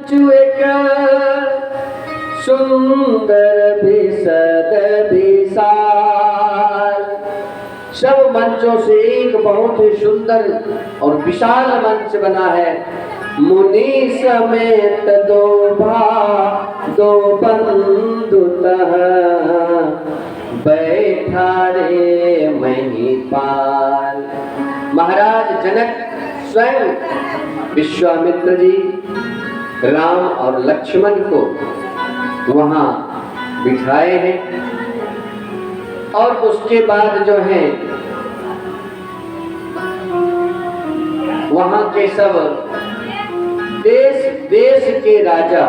एक सुंदर विशद विशाल, सब मंचों से एक बहुत ही सुंदर और विशाल मंच बना है। मुनि समेत दो बंधुतः बैठा रे महिपाल। महाराज जनक स्वयं विश्वामित्र जी राम और लक्ष्मण को वहां बिठाए हैं और उसके बाद जो है वहां के सब देश देश के राजा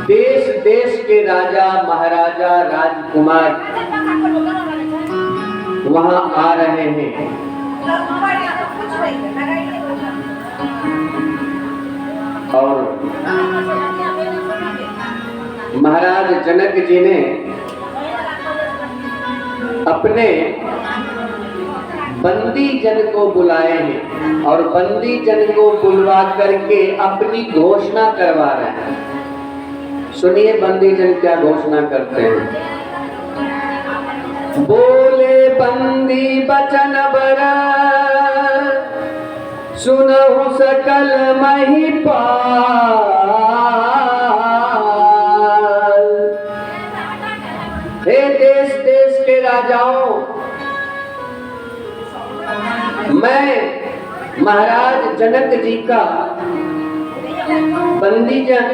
देश देश के राजा महाराजा राजकुमार वहां आ रहे हैं। और महाराज जनक जी ने अपने बंदी जन को बुलाए हैं और बंदी जन को बुलवा करके अपनी घोषणा करवा रहे हैं। सुनिए बंदी जन क्या घोषणा करते हैं। बोले बंदी बचन बर सुनहु सकल महिपाल। हे देश देश के राजाओं, मैं महाराज जनक जी का बंदी जन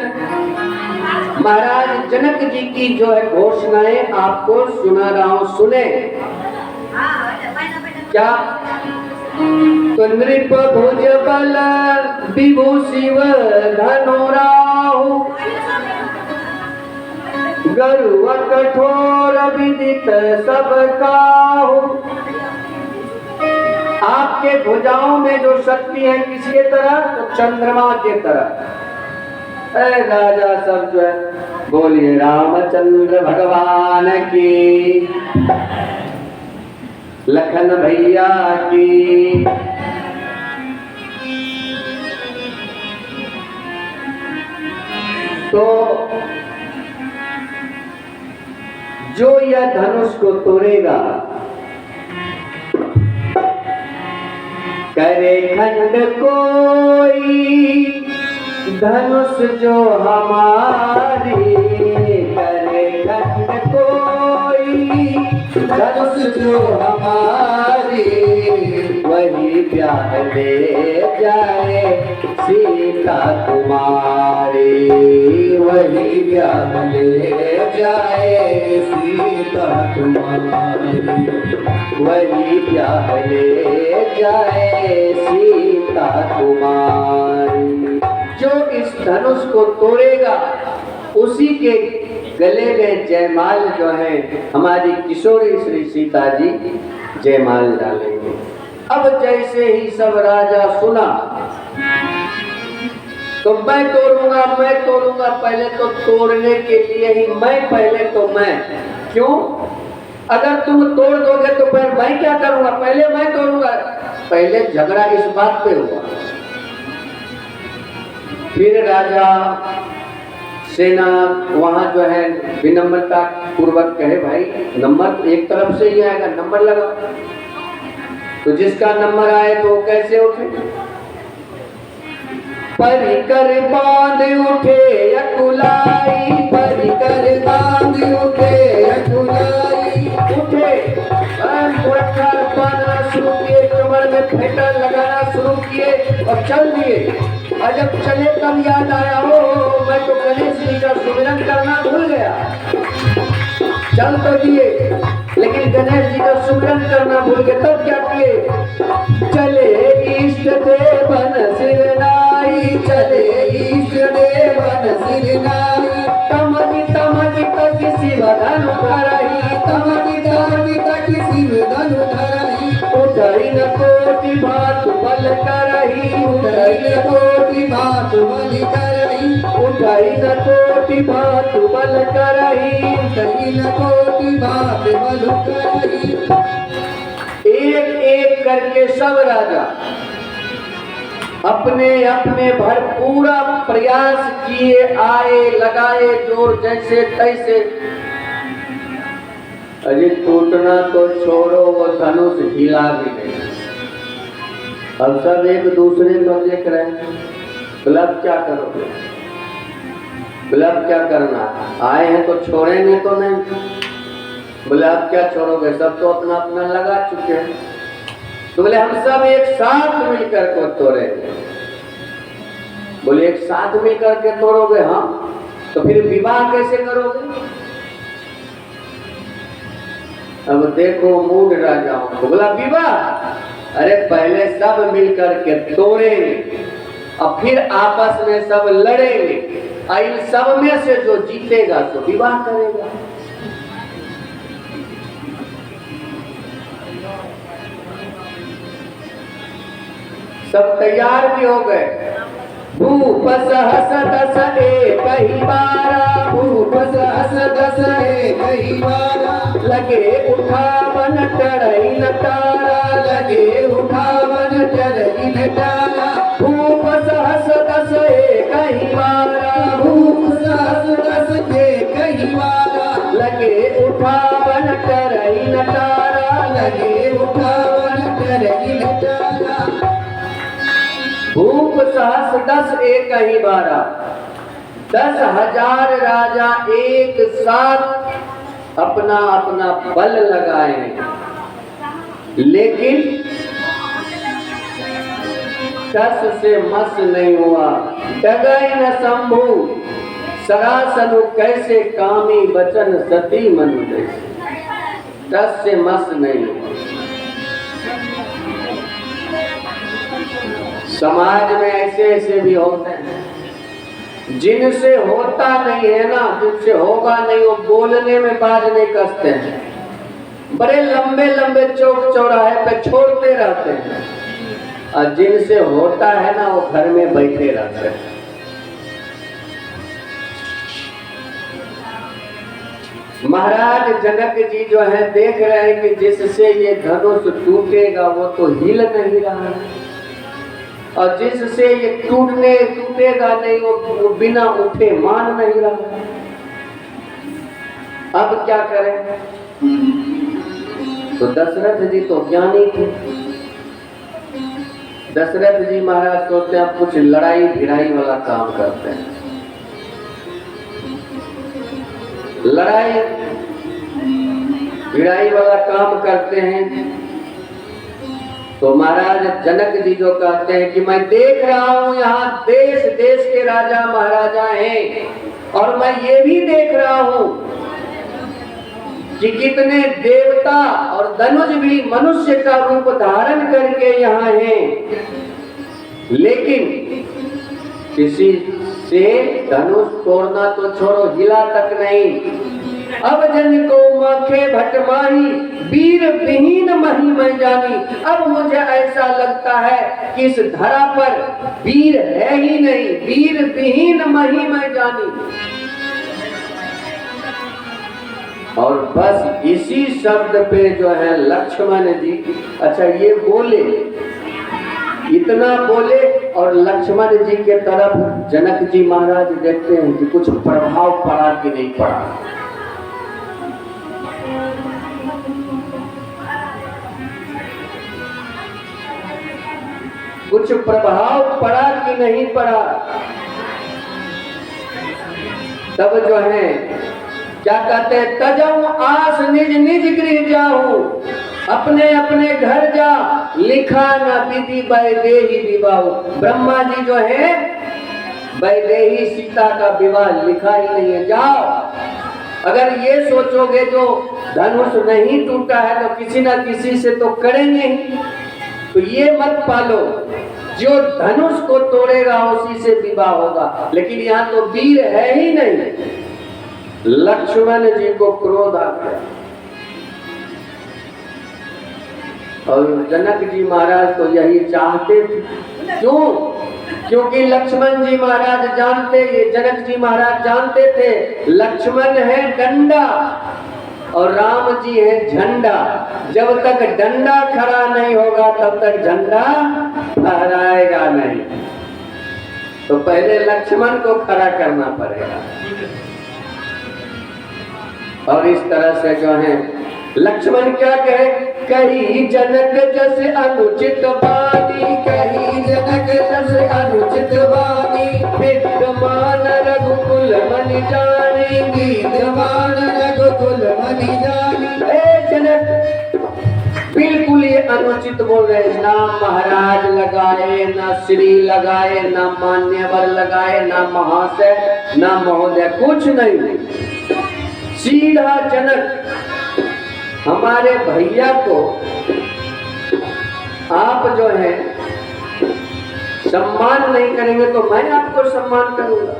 महाराज जनक जी की जो है घोषणाएं आपको सुना रहा हूं, सुने। क्या? तो नृप भुज बल विभु शिव धनुराहु गरुड़ कठोर विदित सब काहू। आपके भुजाओं में जो शक्ति है किसके तरह? तो चंद्रमा के तरह। राजा सब जो है बोलिए रामचंद्र भगवान की, लखन भैया की। तो जो यह धनुष को तोड़ेगा करे खंड कोई, धनुष जो हमारी करे खंड कोई, धनुष जो हमारी वही ब्याह ले जाए सीता कुमारी, वही ब्याह ले जाए सीता कुमारी, वही ब्याह ले जाए सीता कुमारी। जो इस धनुष को तोड़ेगा उसी के गले में जयमाल जो है हमारी किशोरी श्री सीता जी जयमाल डालेंगे। अब जैसे ही सब राजा सुना तो मैं तोड़ूंगा पहले तो तोड़ने के लिए ही मैं क्यों? अगर तुम तोड़ दोगे तो फिर मैं क्या करूंगा? पहले मैं तोड़ूंगा। पहले झगड़ा इस बात पे हुआ। फिर राजा सेना वहां जो है विनम्रता पूर्वक कहे भाई नंबर एक तरफ से ही आएगा, नंबर लगा। तो जिसका नंबर आए तो कैसे उठे? परिकर बांध उठे अकुलाई, परिकर बांध उठे अकुलाई। उठे बांधना शुरू किए, कमर में फेंटा लगाना शुरू किए और चल दिए। और जब चले तब याद आया हो मैं तो गणेश जी का सुमिरन करना भूल गया। चल तो दिए लेकिन गणेश जी का सुमिरन करना भूल गए। तब क्या किए? चले इष्ट देवन सिरनाई, चले इष्ट देवन सिरनाई। तमति तमति तक शिव धनु धरई, तमति तमति तक शिव धनु धरई। उठई न कोटि भात बल करही, उठई न कोटि भात बल करही, उठई न कोटि भात बल करही, उठई न कोटि भात बल करही। एक एक लेकर के सब राजा अपने अपने भरपूरा प्रयास किए, आए, लगाए जोर जैसे तैसे। अरे टूटना तो छोड़ो, वो धनुष हिला भी नहीं। अब सब एक दूसरे को देख रहे हैं, बोले अब क्या करोगे, बोले अब क्या करना, आए हैं तो छोड़ेंगे तो नहीं। बोले अब क्या छोड़ोगे, सब तो अपना अपना लगा चुके हैं। तो बोले हम सब एक साथ मिलकर को तोड़ेंगे। बोले एक साथ मिलकर के तोड़ोगे, हाँ, तो फिर विवाह कैसे करोगे। अब देखो मूड राजाओं को, बोला विवाह, अरे पहले सब मिलकर के तोड़ेंगे और फिर आपस में सब लड़ेंगे, इन सब में से जो जीतेगा तो विवाह करेगा। सब तैयार भी हो गए। भूप सहस दस एक ही बारा, भूप सहस दस एक ही बारा, लगे उठावन चढ़ई न तारा, लगे उठावन चढ़ई न तारा। भूप सहस दस एक ही बारा, भूप सहस दस एक ही बारा, लगे उठावन चढ़ई न तारा, लगे उठावन चढ़ई न तारा। भूप सहस दस एक ही बारा, 10,000 राजा एक साथ अपना अपना बल लगाए, लेकिन टस से मस नहीं हुआ। डगई न शंभु सरासनु, कैसे कामी बचन सती मनु जैसे, टस से मस नहीं हुआ। समाज में ऐसे ऐसे भी होते हैं जिनसे होता नहीं है ना, जिनसे होगा नहीं, वो बोलने में बाज नहीं कसते हैं, बड़े लंबे लंबे चौक चौराहे पे छोड़ते रहते हैं, और जिनसे होता है ना वो घर में बैठे रहते हैं। महाराज जनक जी जो है देख रहे हैं कि जिससे ये धनुष टूटेगा वो तो हिल नहीं रहा है, और जिससे ये टूटेगा नहीं वो बिना उठे मान नहीं रहा। अब क्या करें। तो दशरथ जी तो ज्ञानी थे। दशरथ जी महाराज सोचते हैं कुछ लड़ाई भिड़ाई वाला काम करते हैं। लड़ाई भिड़ाई वाला काम करते हैं। तो महाराज जनक जी जो कहते हैं कि मैं देख रहा हूं यहाँ देश देश के राजा महाराजा हैं, और मैं ये भी देख रहा हूं कि कितने देवता और धनुष भी मनुष्य का रूप धारण करके यहाँ हैं, लेकिन किसी से धनुष तोड़ना तो छोड़ो, हिला तक नहीं। अब जन को मखे भटमाही, वीर विहीन मही मैं जानी। अब मुझे ऐसा लगता है कि इस धरा पर वीर है ही नहीं, वीर विहीन मही मैं जानी। और बस इसी शब्द पे जो है लक्ष्मण जी, अच्छा ये बोले, इतना बोले, और लक्ष्मण जी के तरफ जनक जी महाराज देखते हैं कि कुछ प्रभाव पड़ा कि नहीं पड़ा। कुछ प्रभाव पड़ा कि नहीं पड़ा। तब जो है क्या कहते हैं, तजऊ आस निज निज गृह जाऊं, अपने अपने घर जा, लिखा न विधि वैदेही विवाह। ब्रह्मा जी जो है वैदेही सीता का विवाह लिखा ही नहीं है। जाओ, अगर ये सोचोगे जो धनुष नहीं टूटा है तो किसी ना किसी से तो करेंगे ही, तो ये मत पालो, जो धनुष को तोड़ेगा उसी से विवाह होगा। लेकिन यहाँ तो वीर है ही नहीं। लक्ष्मण जी को क्रोध आ गया, और जनक जी महाराज तो यही चाहते थे। क्यों? क्योंकि लक्ष्मण जी महाराज जानते, ये जनक जी महाराज जानते थे लक्ष्मण है डंडा, और राम जी है झंडा। जब तक डंडा खड़ा नहीं होगा तब तक झंडा फहराएगा नहीं। तो पहले लक्ष्मण को खड़ा करना पड़ेगा। और इस तरह से जो है लक्ष्मण क्या कहे, कही जनक जैसे अनुचित वाणी, कही जनक जैसे अनुचित वाणी, विद्यमान रघुकुल मनि जानी, विद्यमान रघुकुल मनि जानी। जनक बिल्कुल ये अनुचित बोल रहे, ना महाराज लगाए, ना श्री लगाए, ना मान्यवर लगाए, ना महाशय, ना महोदय, कुछ नहीं। सीधा जनक हमारे भैया को आप जो है सम्मान नहीं करेंगे तो मैं आपको सम्मान करूंगा।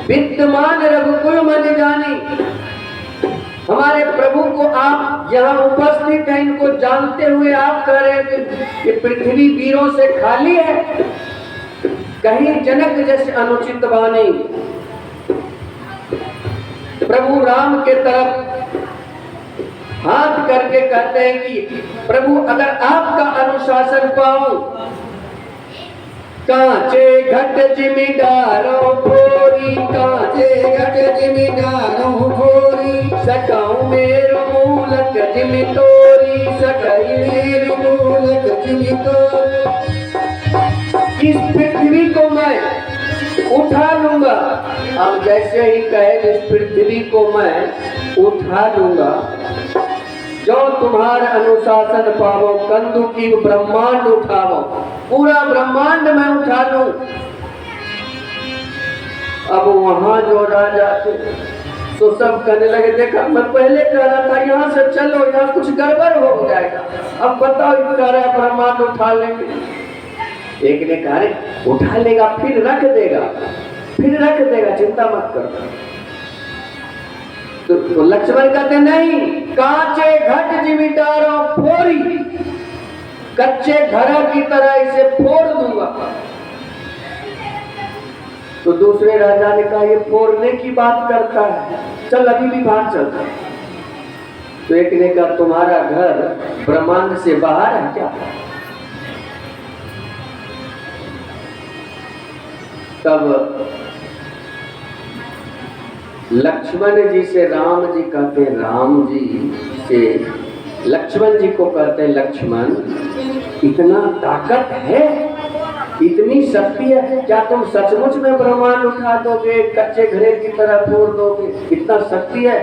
विद्यमान रघुकुल मनि जानी, हमारे प्रभु को आप यहाँ उपस्थित हैं, इनको जानते हुए आप कह रहे हैं कि पृथ्वी वीरों से खाली है। कहीं जनक जैसे अनुचित वाणी। प्रभु राम के तरफ हाथ करके कहते हैं कि प्रभु अगर आपका अनुशासन पाऊं, कांचे घट जिमीदारों फोरी, कांचे घट जिमीदारों फोरी, सकाऊं मेरो मूलक जिमी तोरी, सकाई मेरो मूलक जिमी तोरी। इस पृथ्वी को मैं उठा लूंगा। अब जैसे ही कहे इस पृथ्वी को मैं उठा लूंगा, जो तुम्हारा अनुशासन पावो, कंदु की ब्रह्मांड उठावो, पूरा ब्रह्मांड में उठा लूं। अब वहां जो राजा थे तो सब कहने लगे, देखा मैं पहले कह रहा था यहाँ से चलो, यहाँ कुछ गड़बड़ हो जाएगा, अब बताओ कह रहा है ब्रह्मांड उठा लेंगे। एक ने कहा उठा लेगा फिर रख देगा, फिर रख देगा, चिंता मत करो। तो लक्ष्मण कहते नहीं, कांचे घट जिमीदारों फोरी, कच्चे घड़ा की तरह इसे फोड़ दूंगा। तो दूसरे राजा ने कहा ये फोड़ने की बात करता है, चल अभी भी भाग चलता। तो एक ने कहा तुम्हारा घर ब्रह्मांड से बाहर है क्या? तब लक्ष्मण जी से राम जी कहते हैं, राम जी से लक्ष्मण जी को कहते हैं, लक्ष्मण इतना ताकत है, इतनी शक्ति है, क्या तुम सचमुच में ब्रह्मांड उठा दोगे, कच्चे घड़े की तरह फोड़ दोगे, इतना शक्ति है?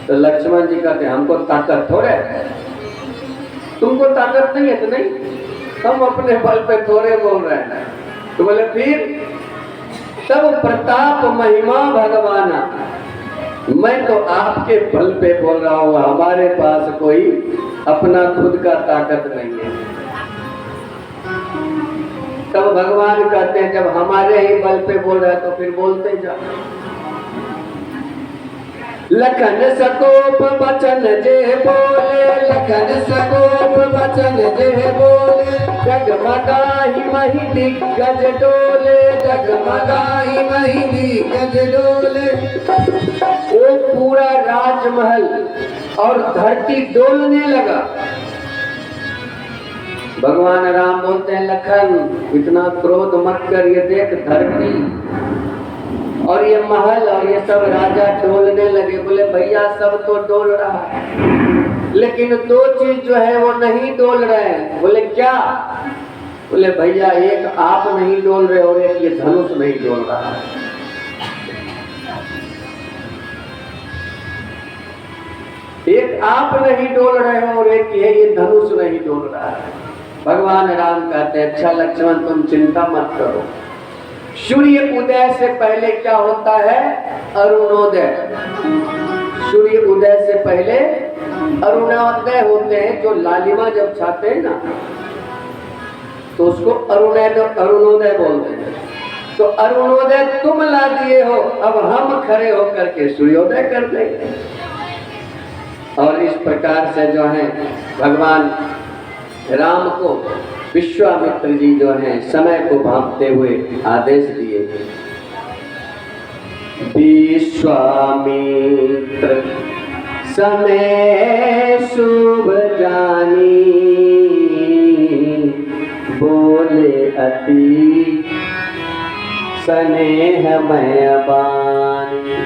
तो लक्ष्मण जी कहते हैं हमको ताकत थोड़े, तुमको ताकत नहीं है तो नहीं, हम अपने बल पे थोड़े बोल रहे हैं। तो बोले फिर तब प्रताप महिमा भगवाना, मैं तो आपके बल पे बोल रहा हूँ, हमारे पास कोई अपना खुद का ताकत नहीं है। तब भगवान कहते हैं जब हमारे ही बल पे बोल रहा है तो फिर बोलते जाओ। लखन सकोप बचन जे बोले, लखन सकोप बचन जे बोले, जगमगाही मही दिग्गज डोले, जगमगाही मही दिग्गज डोले। वो पूरा राजमहल और धरती डोलने लगा। भगवान राम बोलते हैं लखन इतना क्रोध मत कर, ये देख धरती और ये महल और ये सब राजा डोलने लगे। बोले भैया सब तो डोल रहा है, लेकिन दो चीज जो है वो नहीं डोल रहे हैं। बोले क्या? बोले भैया एक आप नहीं डोल रहे और एक ये धनुष नहीं डोल रहा है। एक आप नहीं डोल रहे हो और एक ये धनुष नहीं डोल रहा है। भगवान राम कहते हैं अच्छा लक्ष्मण तुम चिंता मत करो, सूर्य उदय से पहले क्या होता है? अरुणोदय। सूर्य उदय से पहले अरुणोदय होते हैं, जो लालिमा जब छाते हैं ना तो उसको अरुणोदय बोलते हैं। तो अरुणोदय तुम ला दिए हो, अब हम खड़े होकर के सूर्योदय कर देंगे। और इस प्रकार से जो है भगवान राम को विश्वामित्र जी जो हैं समय को भांपते हुए आदेश दिए, विश्वामित्र समय शुभ जानी, बोले अति स्नेहमय बानी।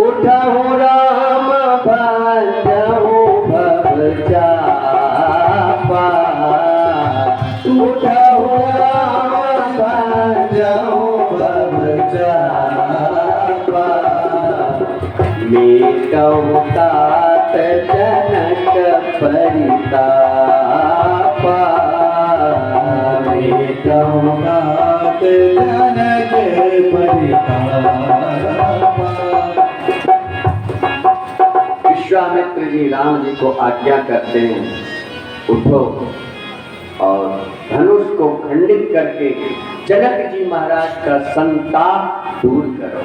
उठहु राम भजहु भव चापा, उठहु राम भजहु भव चापा। मेटहु तात जनक परितापा, मेटहु तात जनक परितापा। विश्वामित्र जी राम जी को आज्ञा करते हैं, उठो और धनुष को खंडित करके जनक जी महाराज का संताप दूर करो।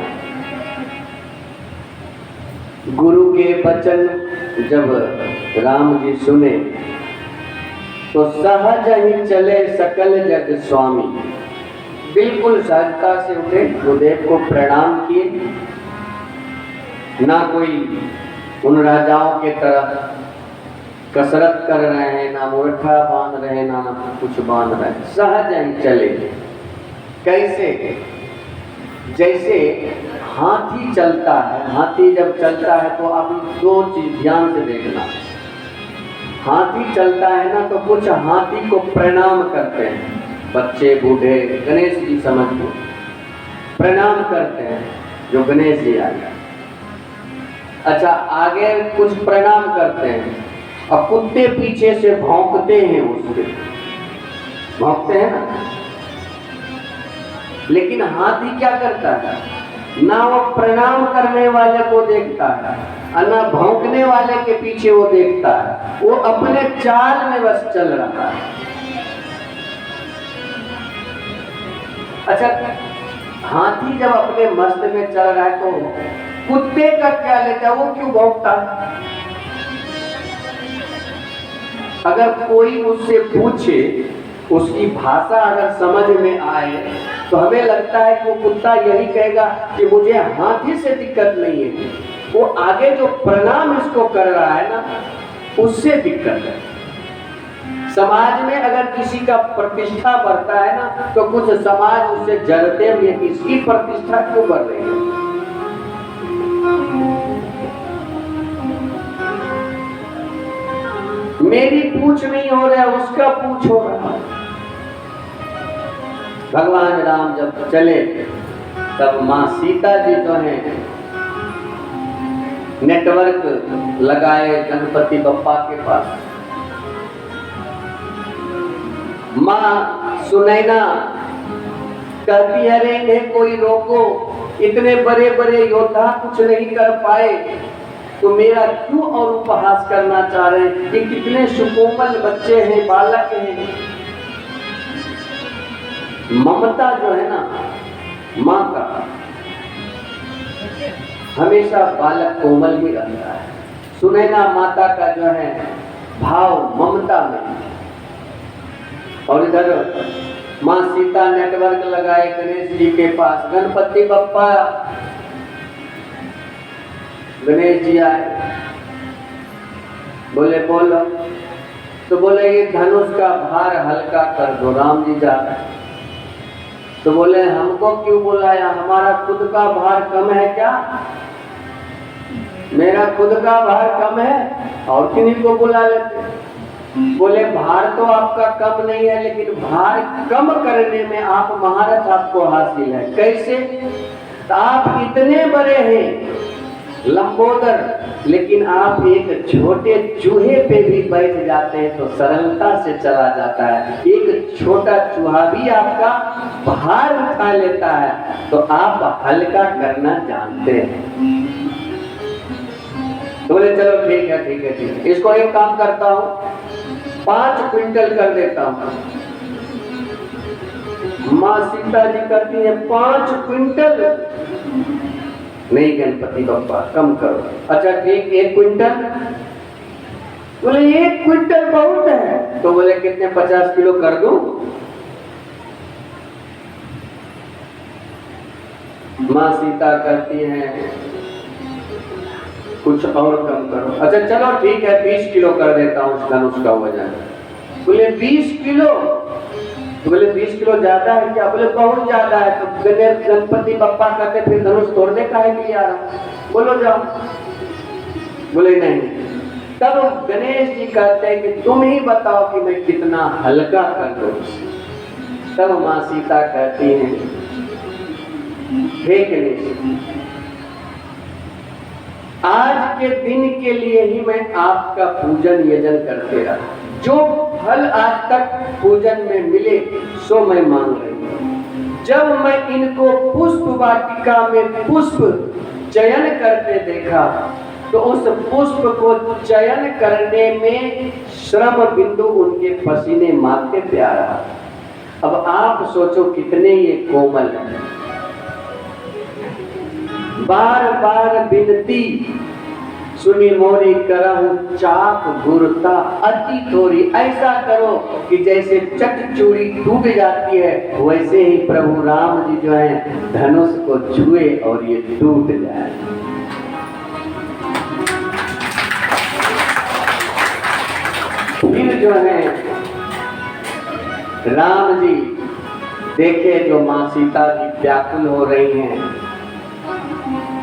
गुरु के वचन जब राम जी सुने तो सहज ही चले सकल जग स्वामी। बिल्कुल सहजता से उठे, गुरुदेव को प्रणाम किए। ना कोई उन राजाओं के तरह कसरत कर रहे हैं, ना मूर्खा बांध रहे हैं, ना कुछ बांध रहे हैं, सहज ही चले। कैसे? जैसे हाथी चलता है। हाथी जब चलता है तो आप दो चीज ध्यान से देखना। हाथी चलता है ना तो कुछ हाथी को प्रणाम करते हैं, बच्चे बूढ़े, गणेश जी समझ लो, प्रणाम करते हैं जो गणेश जी आए। अच्छा, आगे कुछ प्रणाम करते हैं और कुत्ते पीछे से भौंकते हैं, उसके भौंकते हैं ना। लेकिन हाथी क्या करता है? ना वो प्रणाम करने वाले को देखता है और ना भौंकने वाले के पीछे वो देखता है, वो अपने चाल में बस चल रहा है। अच्छा, हाथी जब अपने मस्त में चल रहा है तो कुत्ते का क्या लेता है? वो क्यों भौंकता है? अगर कोई उससे पूछे, उसकी भाषा अगर समझ में आए तो हमें लगता है कि वो कुत्ता यही कहेगा कि मुझे हाथी से दिक्कत नहीं है, वो आगे जो प्रणाम इसको कर रहा है ना, उससे दिक्कत है। समाज में अगर किसी का प्रतिष्ठा बढ़ता है ना तो कुछ समाज उससे जलते हुए इसकी प्रतिष्ठा क्यों बढ़ रही है। मेरी पूछ नहीं हो रहा, उसका पूछ हो रहा है। भगवान राम जब चले तब माँ सीता जी जो है नेटवर्क लगाए गणपति बप्पा के पास। माँ सुनैना कहती है, अरे इन्हें कोई रोको, इतने बड़े बड़े योद्धा कुछ नहीं कर पाए तो मेरा क्यों और उपहास करना चाह रहे हैं? ये कितने सुकोमल बच्चे हैं, बालक हैं। ममता जो है ना माँ का, हमेशा बालक कोमल ही रहता है। सुनैना माता का जो है भाव ममता में। और इधर माँ सीता नेटवर्क लगाए गणेश जी के पास। गणपति बप्पा, गणेश जी आए, बोले बोलो, तो बोले ये धनुष का भार हल्का कर दो। राम जी जा रहे, तो बोले हमको क्यों बुलाया? हमारा खुद का भार कम है क्या? मेरा खुद का भार कम है और किन्हीं को बुला लेते। बोले भार तो आपका कम नहीं है, लेकिन भार कम करने में आप महारथ आपको हासिल है। कैसे? तो आप इतने बड़े हैं लंबोदर, लेकिन आप एक छोटे चूहे पे भी बैठ जाते हैं तो सरलता से चला जाता है। एक छोटा चूहा भी आपका भार उठा लेता है तो आप हल्का करना जानते हैं। तो बोले चलो ठीक है ठीक है ठीक है, इसको एक काम करता हूँ, 5 क्विंटल कर देता हूँ। माँ सीता जी करती है 5 क्विंटल। नहीं गणपति बप्पा कम करो। अच्छा ठीक, 1 क्विंटल। बोले 1 क्विंटल बहुत है। तो बोले कितने, 50 किलो कर दूं? माँ सीता कहती हैं कुछ और कम करो। अच्छा चलो ठीक है 20 किलो कर देता हूँ उस धनुष का वजन। बोले 20 किलो? तो बोले 20 किलो ज्यादा है क्या? बोले बहुत ज्यादा है। तो गणपति बप्पा कहते फिर धनुष तोड़ने का है कि यार बोलो जाओ। बोले नहीं। तब गणेश जी कहते हैं कि तुम ही बताओ कि मैं कितना हल्का कर दूं। तब माँ सीता कहती हैं हे गणेश, आज के दिन के लिए ही मैं आपका पूजन यजन करते रहा। जो फल आज तक पूजन में मिले सो मैं मांग रही हूँ। जब मैं इनको पुष्प वाटिका में पुष्प चयन करते देखा तो उस पुष्प को चयन करने में श्रम बिंदु उनके पसीने माथे पे आ रहा। अब आप सोचो कितने ये कोमल हैं। बार बार विनती सुनी मोरी करहु चाप गुरता अति थोड़ी। ऐसा करो कि जैसे चट चूड़ी टूट जाती है वैसे ही प्रभु राम जी जो है धनुष को छुए और ये टूट जाए। फिर जो है राम जी देखे जो माँ सीता जी व्याकुल हो रही हैं,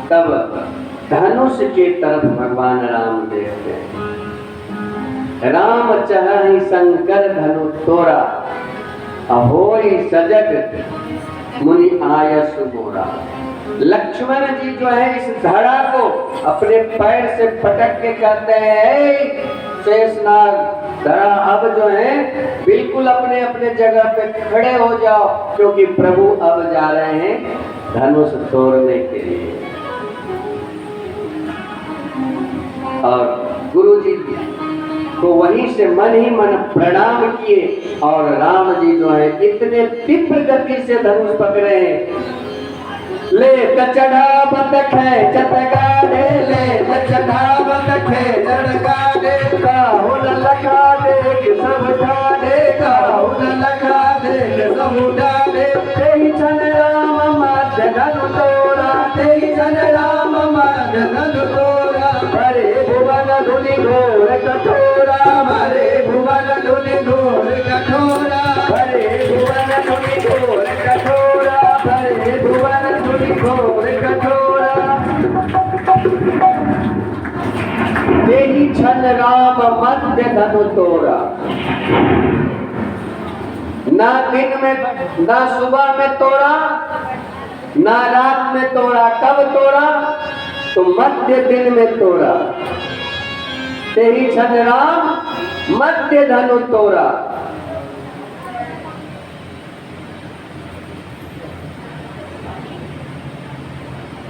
तब धनुष के तरफ भगवान राम देखते हैं। राम चाहि शंकर धनु तोरा अहोई सजग मुनि आयस मोरा। लक्ष्मण जी जो है इस धड़ा को अपने पैर से पटक के कहते हैं शेषनाग धड़ा अब जो है बिल्कुल अपने अपने जगह पे खड़े हो जाओ, क्योंकि प्रभु अब जा रहे हैं धनुष तोड़ने के लिए। और गुरु जी को वहीं से मन ही मन प्रणाम किए और राम जी जो है इतने तीव्र गति से धनुष पकड़े हैं। ले कचड़ा बंद खे चटका दे, ले कचड़ा बंद खे चटका दे, काहुन लगा दे कि सब डालेगा, काहुन लगा दे कि सब डाले। तेई छन राम माध्य धनु तोरा, तेई छन राम माध्य धनु तोरा। हरे भुवन धुनि घोर कठोरा, हरे भुवन धुनि घोर कठोरा, हरे भुवन धुनि घोर कठोरा, हरे भुवन धुनि घोर कठोरा। तेहि छन राम मध्य धनु तोरा। ना दिन में ना सुबह में तोड़ा ना रात में तोड़ा। कब तोड़ा? तो मध्य दिन में तोड़ा। तेहि छन राम मध्य धनु तोड़ा।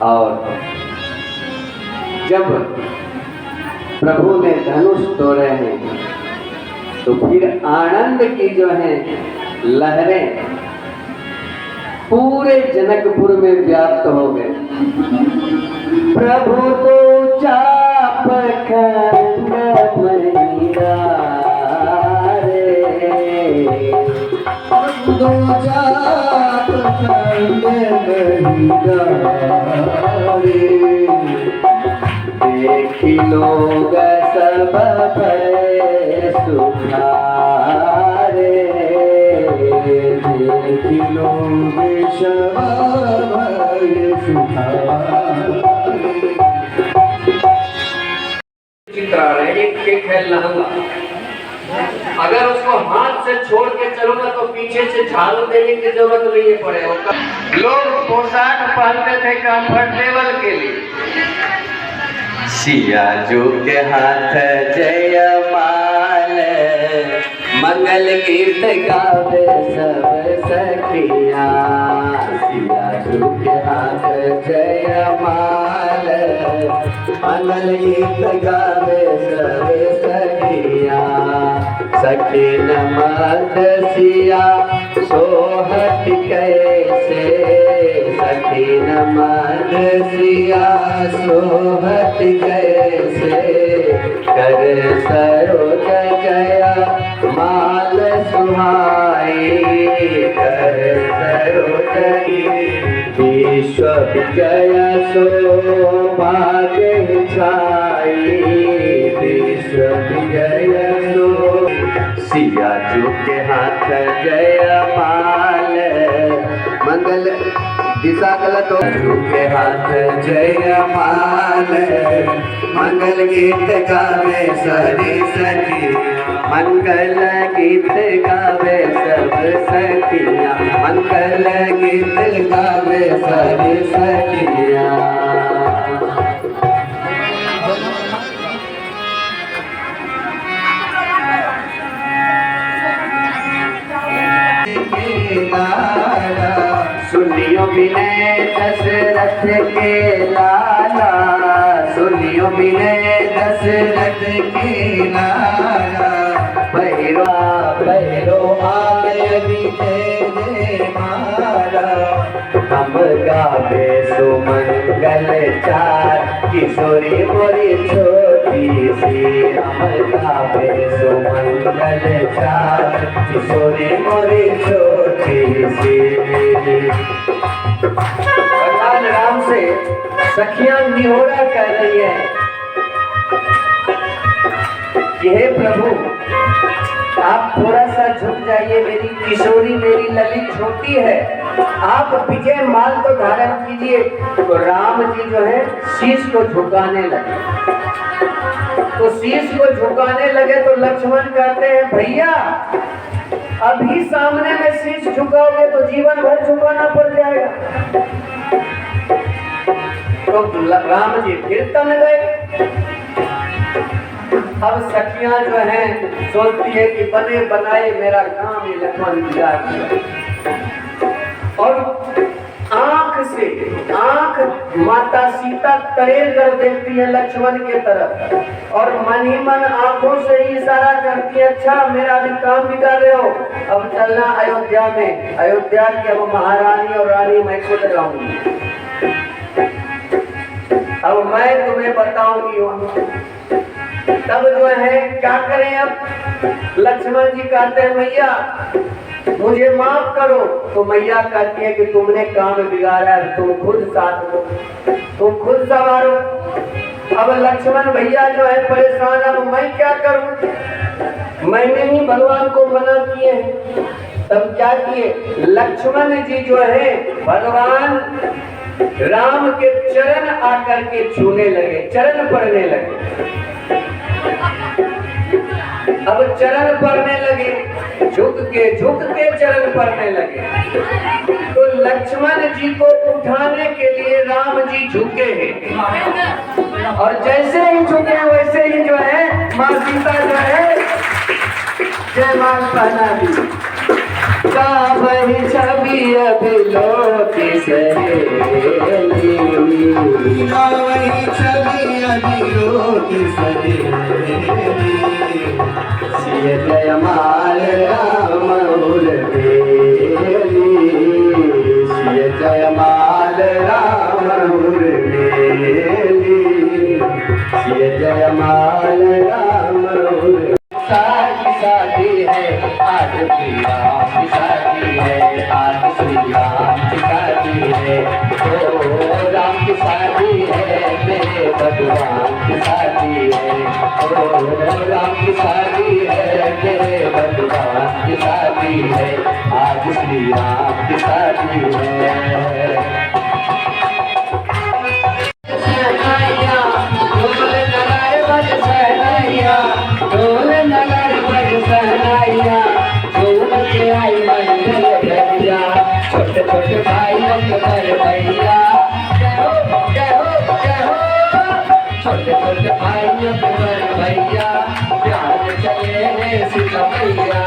और जब प्रभु ने धनुष तोड़े हैं तो फिर आनंद की जो है लहरें पूरे जनकपुर में व्याप्त हो गए। प्रभु तो चाप खंड महिरा रे, प्रभु तो चाप खंड महिरा रे। देखी लोग सब भय सुखारे, देखी लोग सब भय सुखारे। चित्र आ रहे एक है लहंगा। अगर उसको हाथ से छोड़ के चलोगे तो पीछे से झाड़ू देने की जरूरत नहीं पड़ेगा। लोग पोशाक पहनते थे कंफर्टेबल के लिए। सिया जो के हाथ जयमाल, मंगल गीत गावे सब सखिया। सिया जो के हाथ जयमाल, मंगल गीत गावे सब सखिया। सखी नमद सिया सोहत कैसे, सखी नमद सिया सोहत कैसे। कर सरोज जया माल सुहाई, कर सरोज विश्व विजय सौभाग्य छाई, विश्व विजय सो सिया जू के हाथ जय माल मंगल दिशा गलत हो के हाथ जय माल मंगल गीत गावे सारी सखी, मंगल गीत गावे सब सखिया, मंगल गीत गावे सारी सखिया। सुनियो विनय दशरथ के लाला, सुनियो विनय दशरथ के लाला, भैरो भैरो आय विजय मारा, हम गावे सुमंगल चार, किशोरी मोरी छोटी सी, हम गावे सुमंगल चार, किशोरी मोरी छोटी सी। भगवान राम से सखियां निहोरा कर रही है कि हे प्रभु आप थोड़ा सा झुक जाइए, मेरी किशोरी मेरी ललित छोटी है, आप विजय माल को धारण कीजिए। तो राम जी जो है शीश को झुकाने लगे, तो शीश को झुकाने लगे तो लक्ष्मण कहते हैं भैया अभी सामने में शीश झुकाओगे तो जीवन भर झुकाना पड़ जाएगा। तो राम जी फिर तन गए। अब सखियां जो हैं सोचती है कि बने बनाए मेरा काम ही लक्ष्मण बिगाड़ दिया, और आंख माता सीता तरेल कर देखती है लक्ष्मण के तरफ, और मन ही मन आंखों से ही इशारा करती है अच्छा मेरा भी काम बिगाड़ रहे हो, अब चलना अयोध्या में, अयोध्या की अब महारानी और रानी मैं खुद रहूंगी, अब मैं तुम्हें बताऊंगी। तब जो है क्या करें, अब लक्ष्मण जी कहते हैं मैया मुझे माफ करो, तो मैया कहती है कि तुमने काम बिगाड़ा है, तुम खुद साथ दो, तुम खुद संवारो। अब लक्ष्मण भैया जो है परेशान, अब मैं क्या करूं, मैंने ही भगवान को मना किए हैं। तब क्या किए, लक्ष्मण जी जो है भगवान राम के चरण आकर के छूने लगे, चरण पड़ने लगे। अब चरण पड़ने लगे, झुक के चरण पड़ने लगे। तो लक्ष्मण जी को उठाने के लिए राम जी झुके हैं, और जैसे ही झुके वैसे ही जो है माँ सीता जो है जयमाल पहना दी। छवि अभिलोकी सहेली, छवि अभिलोकी सहेली, सिय जयमाल राम उर्वेली, सिय जयमाल राम उर्वेली, सिय जयमाल राम उर्वेली। शादी है आज श्री राम की शादी है, आज श्री राम की शादी है, ओ राम की शादी है, मेरे भगवान की शादी है, ओ राम की शादी है, मेरे भगवान की शादी है, आज श्री राम की शादी है। छोटे छोटे भाई भैया, छोटे छोटे भाई भैया, प्यार चले सीता मैया।